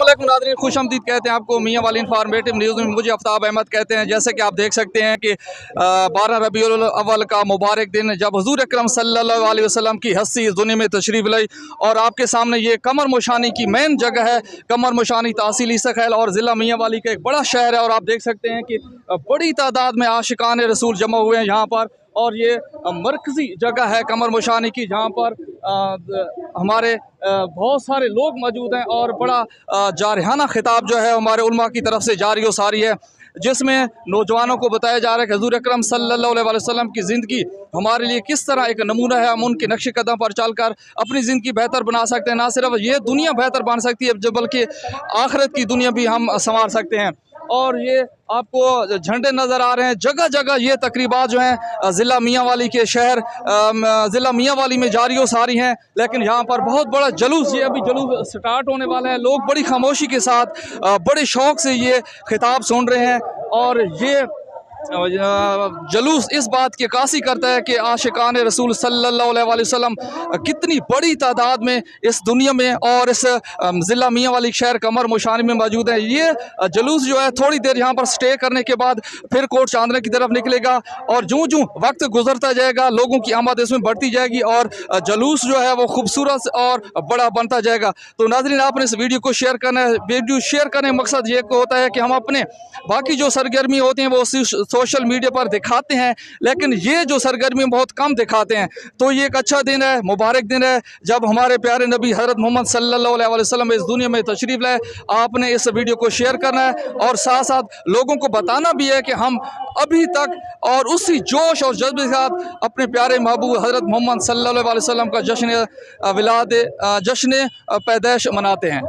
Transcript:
अस्सलामुअलैकुम नाज़रीन, खुशआमदीद कहते हैं आपको मियाँ वाली इंफॉर्मेटिव न्यूज़ में। मुझे आफ्ताब अहमद कहते हैं। जैसे कि आप देख सकते हैं कि 12 रबीउल अव्वल का मुबारक दिन जब हुज़ूर अकरम सल्लल्लाहु अलैहि वसल्लम की हस्ती इस दुनिया में तशरीफ़ लाई, और आपके सामने ये कमर मोशानी की मेन जगह है। कमर मोशानी तहसील ईसाखैल और ज़िला मियाँ वाली का एक बड़ा शहर है, और आप देख सकते हैं कि बड़ी तादाद में आशिकान रसूल जमा हुए हैं यहाँ पर। और ये मरकज़ी जगह है कमर मोशानी की, जहाँ पर हमारे बहुत सारे लोग मौजूद हैं, और बड़ा जारहाना खिताब जो है हमारे उलमा की तरफ से जारी व सारी है, जिसमें नौजवानों को बताया जा रहा है कि हुज़ूर अकरम सल्लल्लाहु अलैहि वसल्लम की ज़िंदगी हमारे लिए किस तरह एक नमूना है। हम उनके नक्श कदम पर चलकर अपनी ज़िंदगी बेहतर बना सकते हैं। ना सिर्फ ये दुनिया बेहतर बन सकती है, बल्कि आखिरत की दुनिया भी हम संवार सकते हैं। और ये आपको झंडे नज़र आ रहे हैं जगह जगह। ये तकरीबात जो हैं ज़िला मियाँ वाली के शहर ज़िला मियाँ वाली में जारी हो सारी हैं, लेकिन यहाँ पर बहुत बड़ा जुलूस, ये अभी जुलूस स्टार्ट होने वाला है। लोग बड़ी खामोशी के साथ बड़े शौक़ से ये खिताब सुन रहे हैं, और ये जुलूस इस बात की अक्कासी करता है कि आशिकान रसूल सल्लल्लाहु अलैहि वसल्लम कितनी बड़ी तादाद में इस दुनिया में और इस ज़िला मियाँ वाली शहर कमर मोशानी में मौजूद है। ये जुलूस जो है थोड़ी देर यहाँ पर स्टे करने के बाद फिर कोट चांदना की तरफ निकलेगा, और जूँ जूँ वक्त गुजरता जाएगा लोगों की आमद इसमें बढ़ती जाएगी, और जुलूस जो है वो खूबसूरत और बड़ा बनता जाएगा। तो नाज़रीन, आपने इस वीडियो को शेयर करना है। वीडियो शेयर करने का मकसद ये होता है कि हम अपने बाकी जो सरगर्मी होती हैं वो सोशल मीडिया पर दिखाते हैं, लेकिन ये जो सरगर्मी बहुत कम दिखाते हैं। तो ये एक अच्छा दिन है, मुबारक दिन है, जब हमारे प्यारे नबी हज़रत मोहम्मद सल्लल्लाहु अलैहि वसल्लम इस दुनिया में तशरीफ़ लाए। आपने इस वीडियो को शेयर करना है, और साथ साथ लोगों को बताना भी है कि हम अभी तक और उसी जोश और जज्बे के साथ अपने प्यारे महबूब हज़रत मोहम्मद सल्लल्लाहु अलैहि वसल्लम का जश्न विलाद जश्न पैदाइश मनाते हैं।